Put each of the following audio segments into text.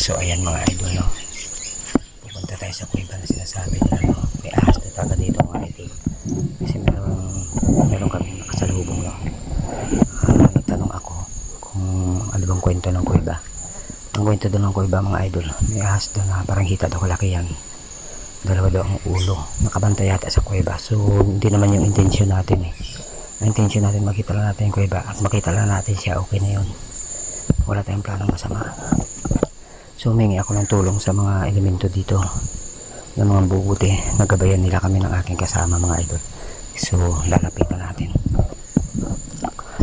So ayan mga idol, no? Pupunta tayo sa kuweba na sinasabi na no? May ahas na taga dito mga idol. Kasi meron kami nakasalubong, no? Nagtanong ako kung ano bang kwento ng kuweba. Ang kwento doon ng kuweba mga idol, may ahas doon na parang hita daw kalaki yan. Dalawa daw ang ulo, nakabantay yata sa kuweba. So hindi naman yung intention natin eh. Ang intention natin makita lang natin yung kuweba at makita lang natin siya, okay na yun. Wala tayong planong masama. So humingi ako ng tulong sa mga elemento dito ng mga bubuti. Nagabayan nila kami ng aking kasama mga idol. So lalapitan natin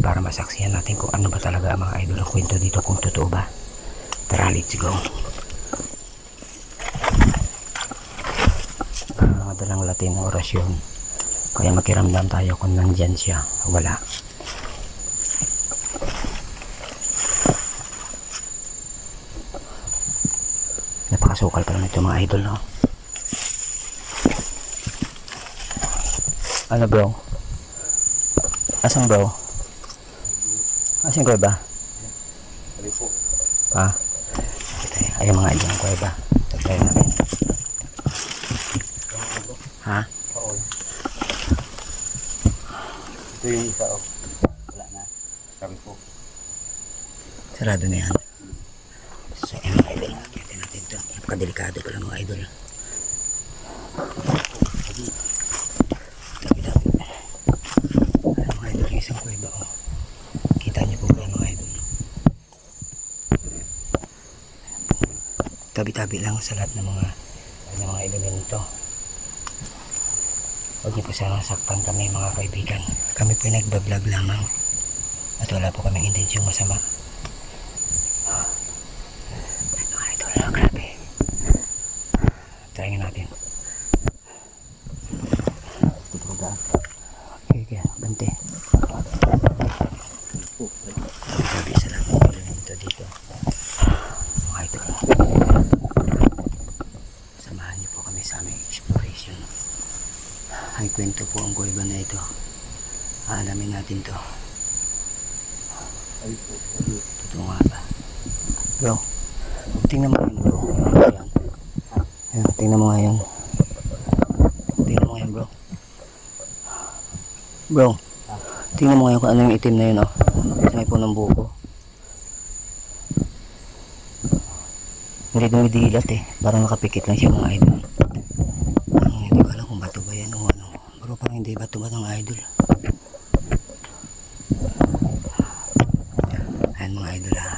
para masaksihan natin kung ano ba talaga ang mga idol ang kwento dito, kung totoo ba. Tara, let's go. Madalang Latin na orasyon, kaya makiramdam tayo kung nandyan siya o wala. Napakasukal pa lang ito mga idol, no? Ano bro? Asang bro? Asan ko ba? Ha? Ayun mga idol ng kuweba. Tayo natin. Ha? Ito yung isa, oh. Wala na. Sabi po. Sarado na yan. So ayun mga idol, natin natin ito. Napakadelikado pala mga idol. Tabi-tabi. Ayun mga idol, yung isang kuweba, oh. Kita niyo po ba mga idol? Tabi-tabi lang sa lahat ng mga elemento. Huwag niyo po sana saktan kami mga kaibigan. Kami po nagbablog lamang at wala po kaming intensyong masama. Mga idol, grabe. Try nga natin. Okay, bante. Grabe sa lahat ng elemento dito. Mga idol, samahan niyo po kami sa aming exploration. Ay kwento po ang kuweba na ito. Aalamin natin to. Totoo nga ba? Bro, tingnan mo yun bro. Ayan. Ayan, tingnan mo nga yun. Tingnan mo nga yun bro. Bro, tingnan mo nga yun kung ano yung itim na yun, oh. Sa may punong buko. Hindi dumidilat eh. Parang nakapikit lang siya mga idol. Hindi ko alam kung bato ba yan o ano. Pero parang hindi bato ba ng idol. Ayan mga idol, ha.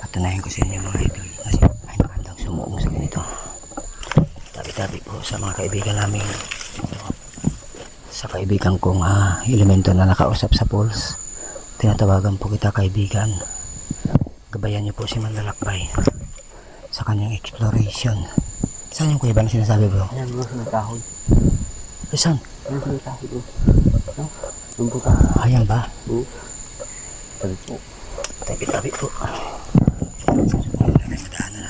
Patunayan ko sa inyo mga idol. Kasi ay nakandang sumuong sa ganito. Tabi-tabi po sa mga kaibigan namin. Sa kaibigan kong elemento na nakausap sa pulse. Tinatawagan po kita kaibigan. Gabayan niyo po si Manlalakbay sa kanyang exploration. Saan yung kuweba na sinasabi bro? Ayan bro, sa may kahoy. Saan? Ayan sa may kahoy bro. No? Yung puta. Ayan ba? Oo. Sabi po. Tabi-tabi po. Madaan na.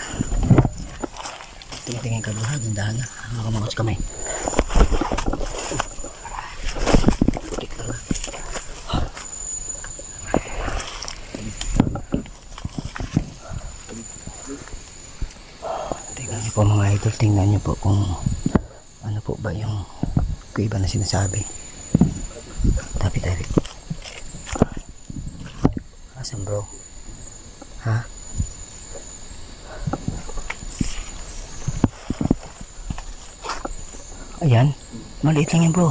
Tingin-tingin ka bro ha, dandahan na. Makamakot sa kamay. Putik talaga. Tingnan niyo po mga idol, tingnan niyo po kung ano po ba yung kuweba na sinasabi. Tabi-tabi. Asan bro? Ha? Ayan, maliit lang yan bro.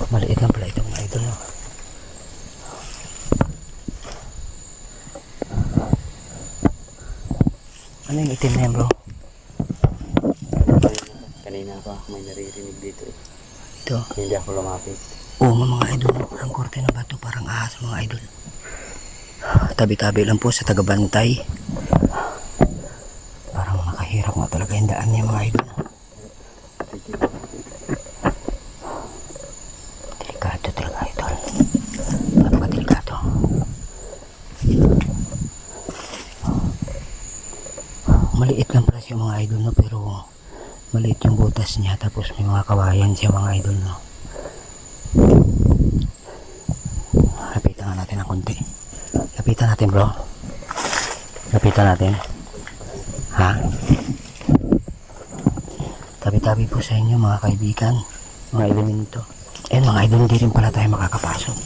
Maliit lang pala itong idol, no? Ano yung itim na yan bro? Kanina pa may naririnig dito. Ito. Hindi ako lumapit. Oo mga idol, no? Ang korte ng bato parang ahas mga idol. Tabi-tabi lang po sa tagabantay. Parang nakahirap nga talaga yung daan niya mga idol. Delikado talaga idol. Napakadelikado. Maliit lang pala siya mga idol, no? Pero maliit yung butas niya, tapos may mga kawayan siya mga idol, no? Lapitan nga natin ng konti. Lapitan natin bro. Lapitan natin. Ha? Tabi-tabi po sa inyo mga kaibigan. Mga elemento. Mga idol, hindi rin pala tayo makakapasok.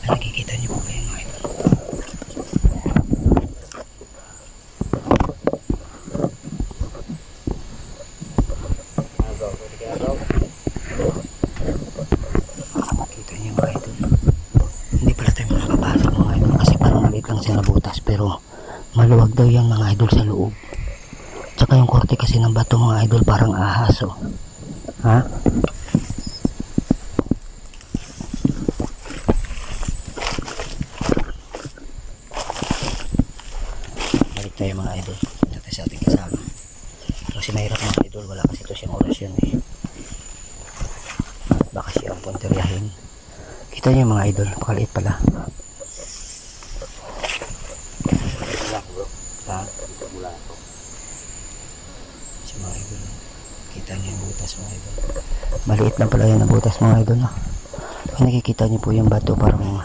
Nakikita niyo po kayo mga idol. Kita niyo mga idol. Hindi pala tayo makakapasok mga idol kasi parang maliit lang siya na butas pero maluwag daw yan mga idol sa loob. Tsaka yung korte kasi ng bato mga idol parang ahas oh. Ha? Balik tayo mga idol. Punta tayo sa ating kasama. Kasi mahirap mga idol. Wala kasi ito siyang orasyon eh. Baka siya ang punteriyahin. Kita niyo mga idol. Pakaliit pala. Ha? Si mga idol. Kita niyo yung butas mga idol. Maliit lang pala yan ang butas mga idol. No? Kung nakikita niyo po yung bato parang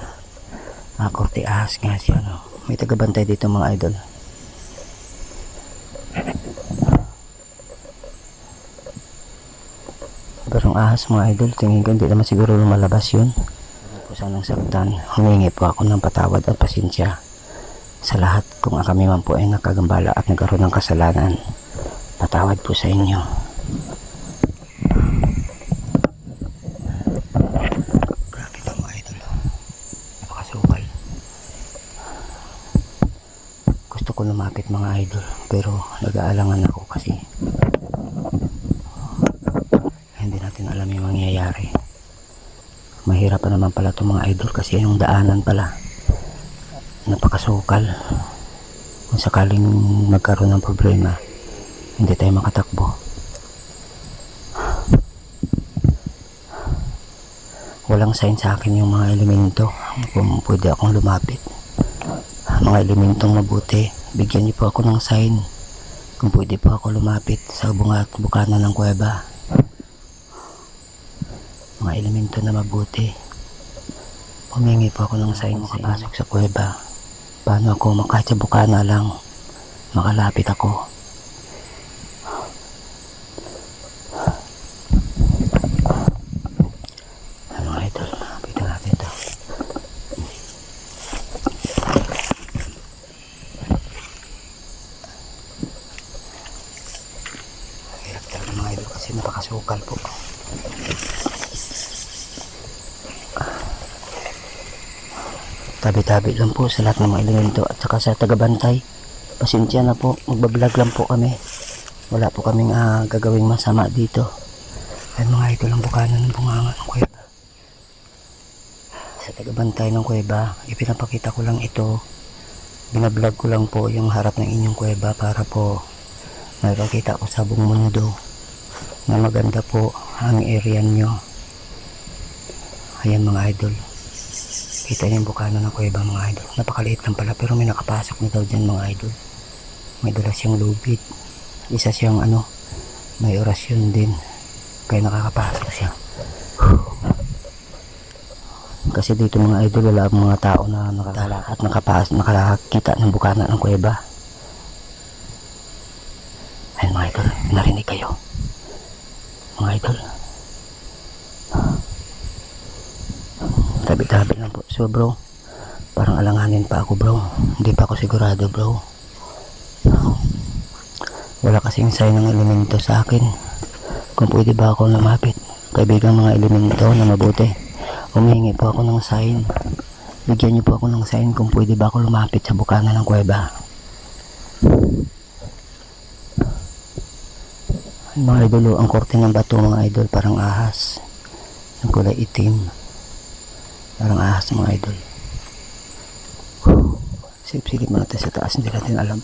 korte ahas nga siya. No? May tagabantay dito mga idol. Pero ang ahas mga idol, tingin ko hindi naman siguro lumalabas yun. Kung sanang saktan, humingi po ako ng patawad at pasensya sa lahat kung kami man po ay nakagambala at nagkaroon ng kasalanan. Patawad po sa inyo. Grabe na mga idol. Napakasukal. Gusto ko lumapit mga idol pero nag-aalangan ako kasi hindi natin alam yung mangyayari. Mahirap pa naman pala itong mga idol kasi yung daanan pala napakasukal. Kung sakaling magkaroon ng problema hindi tayo makatakbo. Walang sign sa akin yung mga elemento kung pwede akong lumapit. Mga elementong mabuti, bigyan niyo po ako ng sign kung pwede po ako lumapit sa bukana ng kuweba. Mga elemento na mabuti, humingi po ako ng sign makapasok sa kuweba. Paano ako kahit sa bukana lang makalapit ako. Mga idol, lapitan natin ito. Hirap talaga mga idol kasi napakasukal po. Tabi-tabi lang po sa lahat ng mga elemento at saka sa tagabantay. Pasensya na po, magbablog lang po kami. Wala po kaming gagawing masama dito. Ay mga idol, ang bukana ng bunganga ng kuweba. Sa tagabantay ng kuweba, ipinapakita ko lang ito. Binablog ko lang po yung harap ng inyong kuweba para po makikita ko sa buong mundo na maganda po ang area nyo. Ayan mga idol. Kita niyo yung bukana ng kuweba mga idol. Napakaliit lang pala pero may nakapasok na daw dyan mga idol. May dala siyang lubid. Isa siyang may orasyon din. Kaya nakakapasok siya. Kasi dito mga idol wala mga tao na nakatala at nakakita ng bukana ng kuweba. Ayun mga idol, narinig kayo. Mga idol. Tabi-tabi lang po. So bro, parang alanganin pa ako bro. Hindi pa ako sigurado bro. Wala kasing sign ng elemento sa akin. Kung pwede ba ako lumapit. Kaibigan mga elemento na mabuti. Humingi po ako ng sign. Bigyan niyo po ako ng sign kung pwede ba ako lumapit sa bukana ng kuweba. Mga idol, ang korte ng bato mga idol parang ahas. Ang kulay itim. Parang ahas mga idol. Silip-silip mo natin sa taas. Hindi natin alam.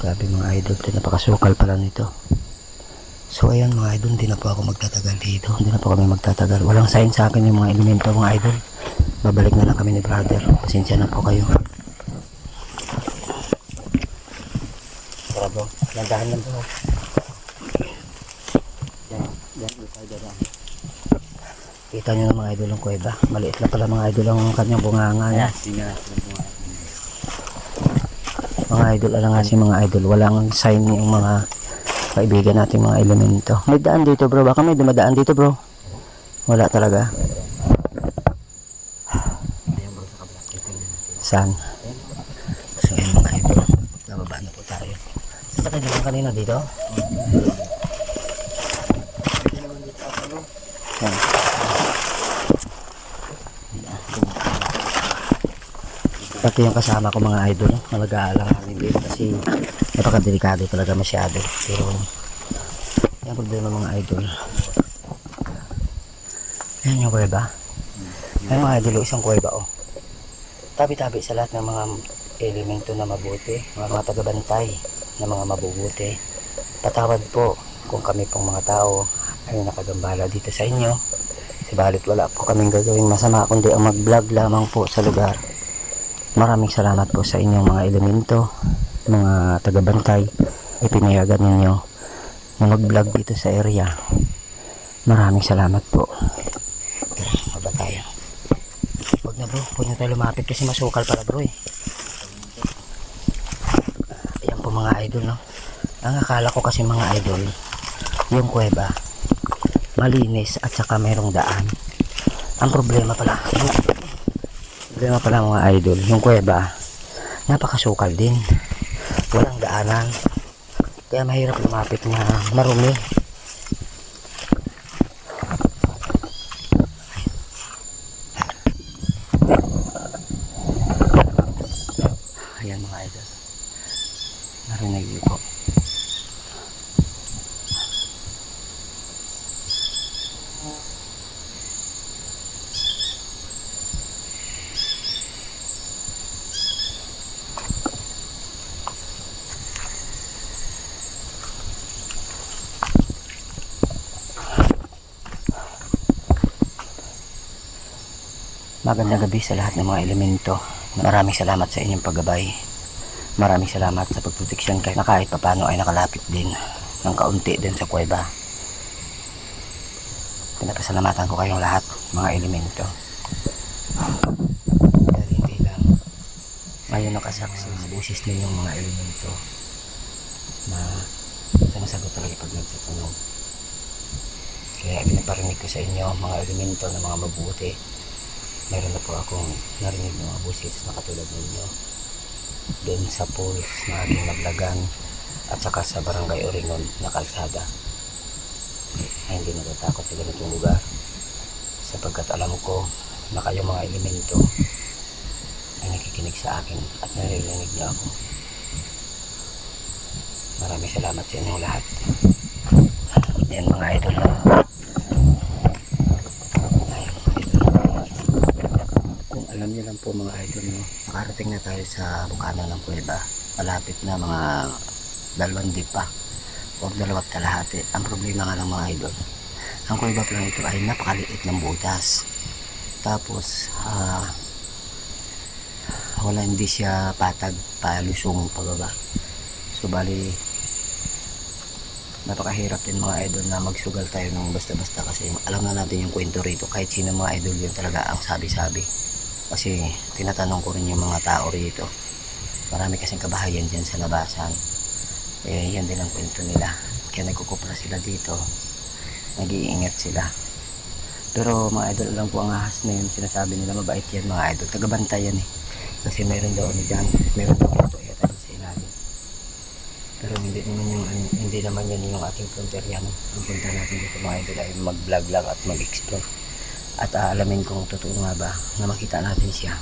Grabe mga idol. Napakasukal pala nito. So ayan mga idol. Hindi na po ako magtatagal dito. Hindi na po kami magtatagal. Walang sign sa akin yung mga elemento mga idol. Babalik na lang kami ni brother. Pasensya na po kayo. Tara bro. Landahan lang bro. Kita Nakita nyo na mga idol ang kuweba. Maliit lang pala mga idol ang kanyang bunganga. Kaya, No? tingnan natin ang bunga. Mga idol, alam nga si mga idol, walang sign yung mga kaibigan natin mga elemento. May daan dito bro, baka may dumadaan dito bro. Wala talaga. Ayan bro, sa kablas. Tingnan natin. Saan? So yun mga idol, nababa na po tayo. Saan tayo naman kanina dito? Saan? Pati yung kasama ko mga idol, na nag-aalanganin dito kasi napakadelikado talaga masyado. Pero yan ang problema mga idol. Ayan yung kuweba. Ayan mga idol, isang kuweba oh. Tabi-tabi sa lahat ng mga elemento na mabuti, mga tagabantay na mga mabubuti. Patawad po kung kami pong mga tao ay nakagambala dito sa inyo. Subalit wala po kaming gagawing masama kundi ang mag-vlog lamang po sa lugar. Maraming salamat po sa inyong mga elemento, mga tagabantay. Ipinayagan ninyo na mag-vlog dito sa area. Maraming salamat po. Tara, baba tayo. Huwag na bro, huwag na tayo lumapit kasi masukal pala bro eh. Ayan po mga idol no. Ang akala ko kasi mga idol, yung kuweba malinis at saka mayroong daan. Ang problema pala mga idol, yung kuweba napakasukal din, walang daanan, kaya mahirap lumapit na marumi. Ayan mga idol, narinig niyo po. Magandang gabi sa lahat ng mga elemento. Maraming salamat sa inyong paggabay. Maraming salamat sa pagproteksyon kahit na kahit papano ay nakalapit din ng kaunti din sa kuweba. Pinapasalamatan ko kayong lahat mga elemento. Dahil hindi lang ngayon nakasaksi sa busis ninyong mga elemento na sumasagot talaga pag nagtatanong. Kaya pinaparinig ko sa inyo mga elemento na mga mabuti. Meron na po akong narinig ng mga busis na katulad ninyo doon sa pools na aking naglagan at saka sa barangay Oringon na kalsada. Ay hindi natatakot sa ganitong lugar sapagkat alam ko na kayo mga elemento ay nakikinig sa akin at naririnig niyo ako. Maraming salamat sa inyong lahat. Yan mga idol na. Alam niyo lang po mga idol, no? Nakarating na tayo sa bukana ng kuweba. Malapit na mga 2 dipa o 2 kalahati. Ang problema nga lang mga idol, ang kuweba pa lang ito ay napakaliit ng butas. Tapos hindi siya patag palusong pababa. So bali napakahirap din mga idol na magsugal tayo ng basta-basta kasi alam na natin yung kwento rito. Kahit sino mga idol yun talaga ang sabi-sabi. Kasi tinatanong ko rin yung mga tao rito. Marami kasing kabahayan dyan sa labasan. Eh yan din ang kwento nila. Kaya nagkukupra sila dito. Nag-iingat sila. Pero mga idol, alam ko ang ahas na yun. Sinasabi nila mabait yan mga idol. Tagabantay yan eh. Kasi meron daw dyan. Meron daw ito yata sa ilalim. Pero hindi naman yan yung ating frontier yan. Ang punta natin dito mga idol ay mag-vlog lang at mag-explore. At alamin kung totoo nga ba na makita natin siya.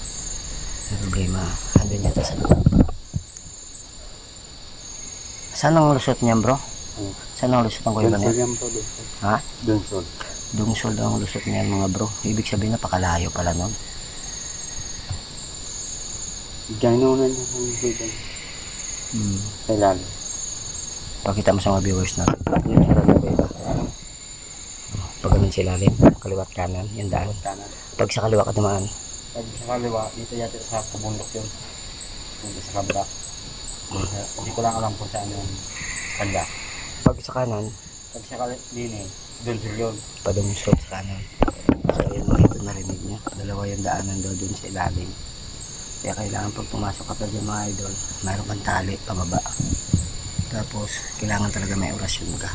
Ang problema, andun yata sa loob. Saan ang lusot niyan bro? Saan ang lusot ng kuweba niya? Ha? Dunsol. Dungsol ang lusot niyan mga bro. Ibig sabihin napakalayo pala nun. Gano'n na yung kuweba. Kailangan. Pakita mo sa mga viewers natin. Yun yung ng kuweba. Pag ganun sa ilalim, kaliwat kanan, yung daan. Pag sa kaliwa ka dumaan. Pag sa kaliwa, dito yata sa kabundok yun. Dito sa kabla. Hindi ko lang alam kung saan yung kanda. Pag sa kanan, Pag sa kalini, dun sa yun. padungsod sa kanan. So ayan mga idol, narinig nyo. Dalawa yung daanan daw dun sa ilalim. Kaya kailangan pag pumasok ka pa dyan mga idol, mayroon kang tali pababa. Tapos kailangan talaga may orasyon ka.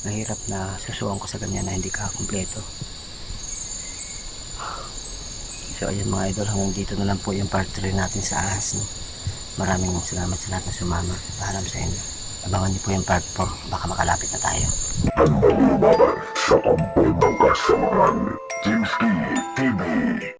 Mahirap na susuwan ko sa ganyan na hindi ka kumpleto. So ayan mga idol, hanggang dito na lang po yung part 3 natin sa ahas. No? Maraming salamat sa lahat na sumama. Paalam sa inyo. Abangan niyo po yung part 4. Baka makalapit na tayo. Sa Pampanakasalan TV.